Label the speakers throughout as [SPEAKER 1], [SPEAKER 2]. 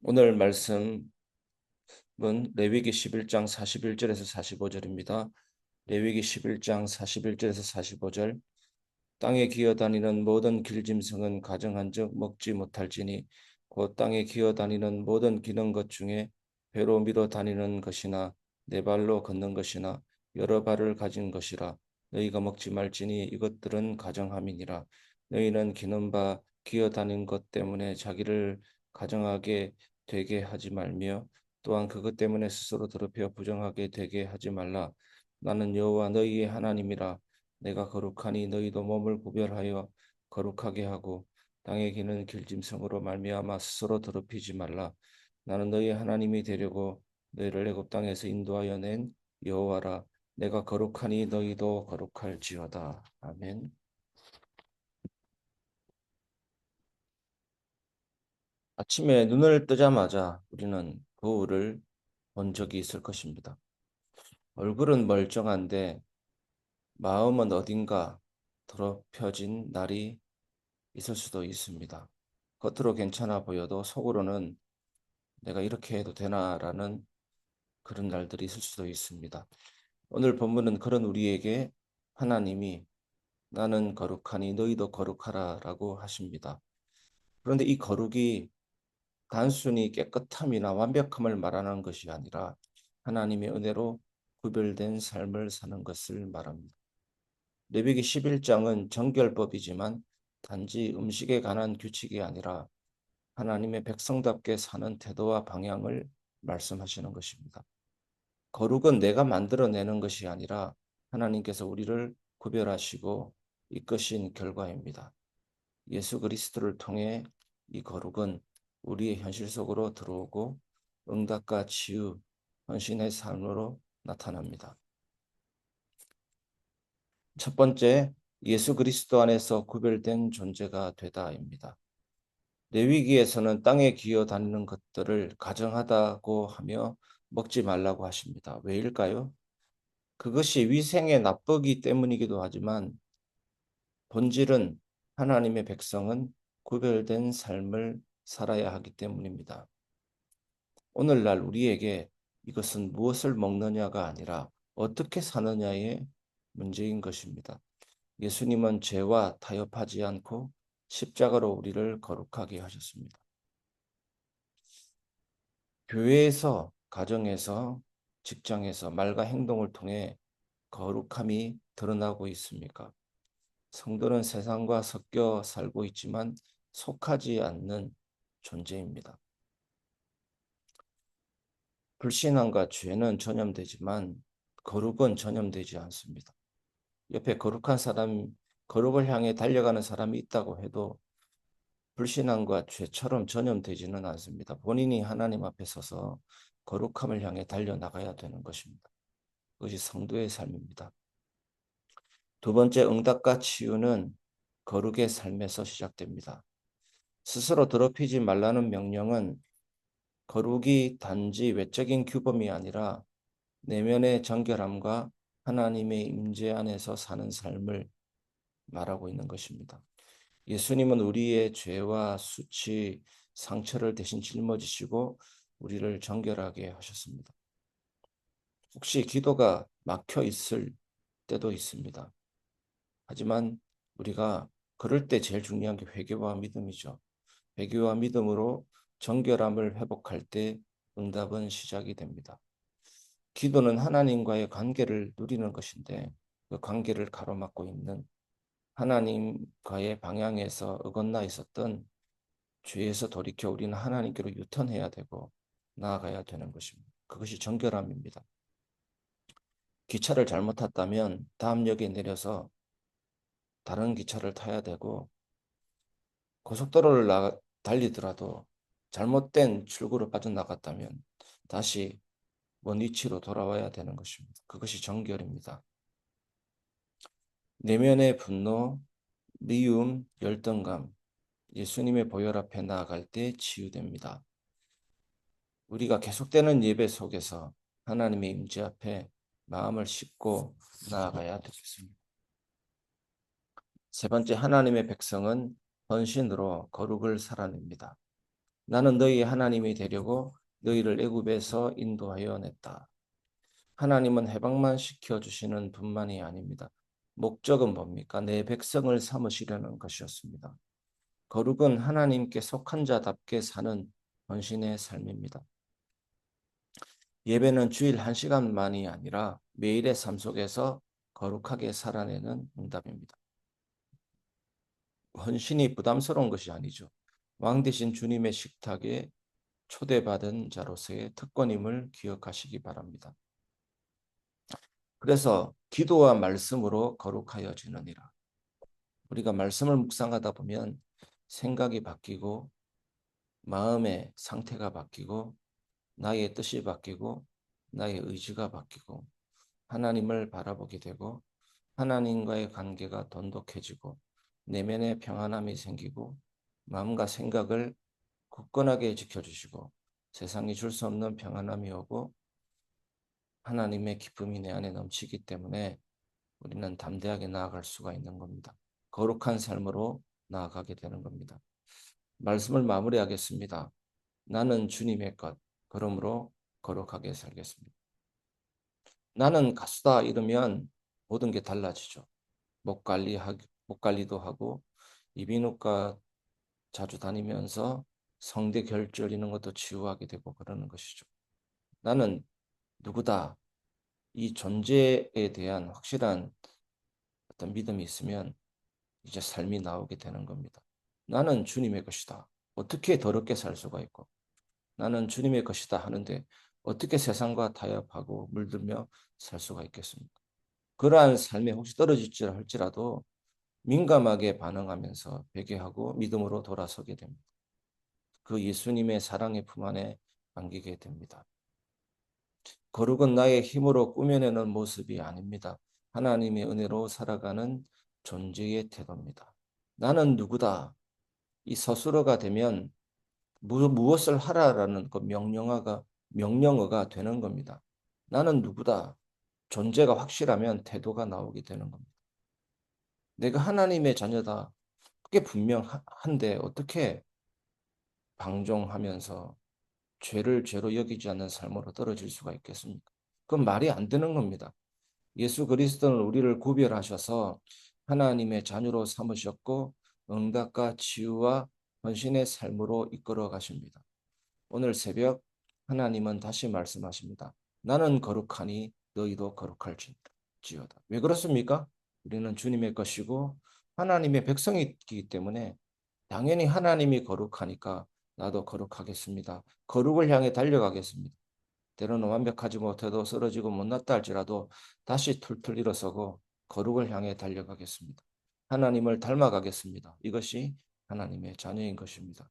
[SPEAKER 1] 오늘 말씀은 레위기 11장 41절에서 45절입니다. 레위기 11장 41절에서 45절. 땅에 기어다니는 모든 길짐승은 가정한즉 먹지 못할지니 곧 땅에 기어다니는 모든 기는 것 중에 배로 밀어 다니는 것이나 네 발로 걷는 것이나 여러 발을 가진 것이라 너희가 먹지 말지니 이것들은 가정함이니라. 너희는 기는 바 기어다닌 것 때문에 자기를 가정하게 되게 하지 말며 또한 그것 때문에 스스로 더럽혀 부정하게 되게 하지 말라. 나는 여호와 너희의 하나님이라. 내가 거룩하니 너희도 몸을 구별하여 거룩하게 하고 땅에 기는 길짐승으로 말미암아 스스로 더럽히지 말라. 나는 너희 하나님이 되려고 너희를 애굽 땅에서 인도하여 낸 여호와라. 내가 거룩하니 너희도 거룩할지어다. 아멘. 아침에 눈을 뜨자마자 우리는 거울을 본 적이 있을 것입니다. 얼굴은 멀쩡한데 마음은 어딘가 더럽혀진 날이 있을 수도 있습니다. 겉으로 괜찮아 보여도 속으로는 내가 이렇게 해도 되나라는 그런 날들이 있을 수도 있습니다. 오늘 본문은 그런 우리에게 하나님이 나는 거룩하니 너희도 거룩하라라고 하십니다. 그런데 이 거룩이 단순히 깨끗함이나 완벽함을 말하는 것이 아니라 하나님의 은혜로 구별된 삶을 사는 것을 말합니다. 레위기 11장은 정결법이지만 단지 음식에 관한 규칙이 아니라 하나님의 백성답게 사는 태도와 방향을 말씀하시는 것입니다. 거룩은 내가 만들어내는 것이 아니라 하나님께서 우리를 구별하시고 이끄신 결과입니다. 예수 그리스도를 통해 이 거룩은 우리의 현실 속으로 들어오고 응답과 치유, 헌신의 삶으로 나타납니다. 첫 번째, 예수 그리스도 안에서 구별된 존재가 되다입니다. 레위기에서는 땅에 기어다니는 것들을 가정하다고 하며 먹지 말라고 하십니다. 왜일까요? 그것이 위생에 나쁘기 때문이기도 하지만 본질은 하나님의 백성은 구별된 삶을 살아야 하기 때문입니다. 오늘날 우리에게 이것은 무엇을 먹느냐가 아니라 어떻게 사느냐의 문제인 것입니다. 예수님은 죄와 타협하지 않고 십자가로 우리를 거룩하게 하셨습니다. 교회에서, 가정에서, 직장에서 말과 행동을 통해 거룩함이 드러나고 있습니까? 성도는 세상과 섞여 살고 있지만 속하지 않는 존재입니다. 불신앙과 죄는 전염되지만 거룩은 전염되지 않습니다. 옆에 거룩한 사람, 거룩을 향해 달려가는 사람이 있다고 해도 불신앙과 죄처럼 전염되지는 않습니다. 본인이 하나님 앞에 서서 거룩함을 향해 달려나가야 되는 것입니다. 그것이 성도의 삶입니다. 두 번째, 응답과 치유는 거룩의 삶에서 시작됩니다. 스스로 더럽히지 말라는 명령은 거룩이 단지 외적인 규범이 아니라 내면의 정결함과 하나님의 임재 안에서 사는 삶을 말하고 있는 것입니다. 예수님은 우리의 죄와 수치, 상처를 대신 짊어지시고 우리를 정결하게 하셨습니다. 혹시 기도가 막혀 있을 때도 있습니다. 하지만 우리가 그럴 때 제일 중요한 게 회개와 믿음이죠. 회개와 믿음으로 정결함을 회복할 때 응답은 시작이 됩니다. 기도는 하나님과의 관계를 누리는 것인데 그 관계를 가로막고 있는 하나님과의 방향에서 어긋나 있었던 죄에서 돌이켜 우리는 하나님께로 유턴해야 되고 나아가야 되는 것입니다. 그것이 정결함입니다. 기차를 잘못 탔다면 다음 역에 내려서 다른 기차를 타야 되고 고속도로를 달리더라도 잘못된 출구로 빠져나갔다면 다시 원 위치로 돌아와야 되는 것입니다. 그것이 정결입니다. 내면의 분노, 미움, 열등감, 예수님의 보혈 앞에 나아갈 때 치유됩니다. 우리가 계속되는 예배 속에서 하나님의 임재 앞에 마음을 싣고 나아가야 되겠습니다. 세 번째, 하나님의 백성은 헌신으로 거룩을 살아냅니다. 나는 너희의 하나님이 되려고 너희를 애굽에서 인도하여 냈다. 하나님은 해방만 시켜주시는 분만이 아닙니다. 목적은 뭡니까? 내 백성을 삼으시려는 것이었습니다. 거룩은 하나님께 속한 자답게 사는 헌신의 삶입니다. 예배는 주일 1시간만이 아니라 매일의 삶 속에서 거룩하게 살아내는 응답입니다. 헌신이 부담스러운 것이 아니죠. 왕 대신 주님의 식탁에 초대받은 자로서의 특권임을 기억하시기 바랍니다. 그래서 기도와 말씀으로 거룩하여지느니라. 우리가 말씀을 묵상하다 보면 생각이 바뀌고 마음의 상태가 바뀌고 나의 뜻이 바뀌고 나의 의지가 바뀌고 하나님을 바라보게 되고 하나님과의 관계가 돈독해지고 내면의 평안함이 생기고 마음과 생각을 굳건하게 지켜주시고 세상이 줄 수 없는 평안함이 오고 하나님의 기쁨이 내 안에 넘치기 때문에 우리는 담대하게 나아갈 수가 있는 겁니다. 거룩한 삶으로 나아가게 되는 겁니다. 말씀을 마무리하겠습니다. 나는 주님의 것, 그러므로 거룩하게 살겠습니다. 나는 가수다 이러면 모든 게 달라지죠. 목 관리도 하고 이비인후과 자주 다니면서 성대 결절 이런 것도 치유하게 되고 그러는 것이죠. 나는 누구다. 이 존재에 대한 확실한 어떤 믿음이 있으면 이제 삶이 나오게 되는 겁니다. 나는 주님의 것이다. 어떻게 더럽게 살 수가 있고 나는 주님의 것이다 하는데 어떻게 세상과 타협하고 물들며 살 수가 있겠습니까? 그러한 삶에 혹시 떨어질지 할지라도 민감하게 반응하면서 회개하고 믿음으로 돌아서게 됩니다. 그 예수님의 사랑의 품 안에 안기게 됩니다. 거룩은 나의 힘으로 꾸며내는 모습이 아닙니다. 하나님의 은혜로 살아가는 존재의 태도입니다. 나는 누구다. 이 서술어가 되면 무엇을 하라라는 그 명령어가 되는 겁니다. 나는 누구다. 존재가 확실하면 태도가 나오게 되는 겁니다. 내가 하나님의 자녀다. 그게 분명한데 어떻게 방종하면서 죄를 죄로 여기지 않는 삶으로 떨어질 수가 있겠습니까? 그건 말이 안 되는 겁니다. 예수 그리스도는 우리를 구별하셔서 하나님의 자녀로 삼으셨고 응답과 치유와 헌신의 삶으로 이끌어 가십니다. 오늘 새벽 하나님은 다시 말씀하십니다. 나는 거룩하니 너희도 거룩할지어다. 왜 그렇습니까? 우리는 주님의 것이고 하나님의 백성이기 때문에 당연히 하나님이 거룩하니까 나도 거룩하겠습니다. 거룩을 향해 달려가겠습니다. 때로는 완벽하지 못해도 쓰러지고 못났다 할지라도 다시 툴툴 일어서고 거룩을 향해 달려가겠습니다. 하나님을 닮아가겠습니다. 이것이 하나님의 자녀인 것입니다.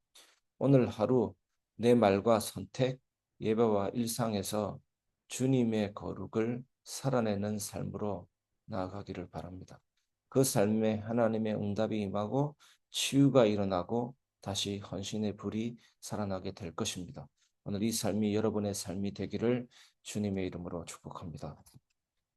[SPEAKER 1] 오늘 하루 내 말과 선택, 예배와 일상에서 주님의 거룩을 살아내는 삶으로 나아가기를 바랍니다. 그 삶에 하나님의 응답이 임하고 치유가 일어나고 다시 헌신의 불이 살아나게 될 것입니다. 오늘 이 삶이 여러분의 삶이 되기를 주님의 이름으로 축복합니다.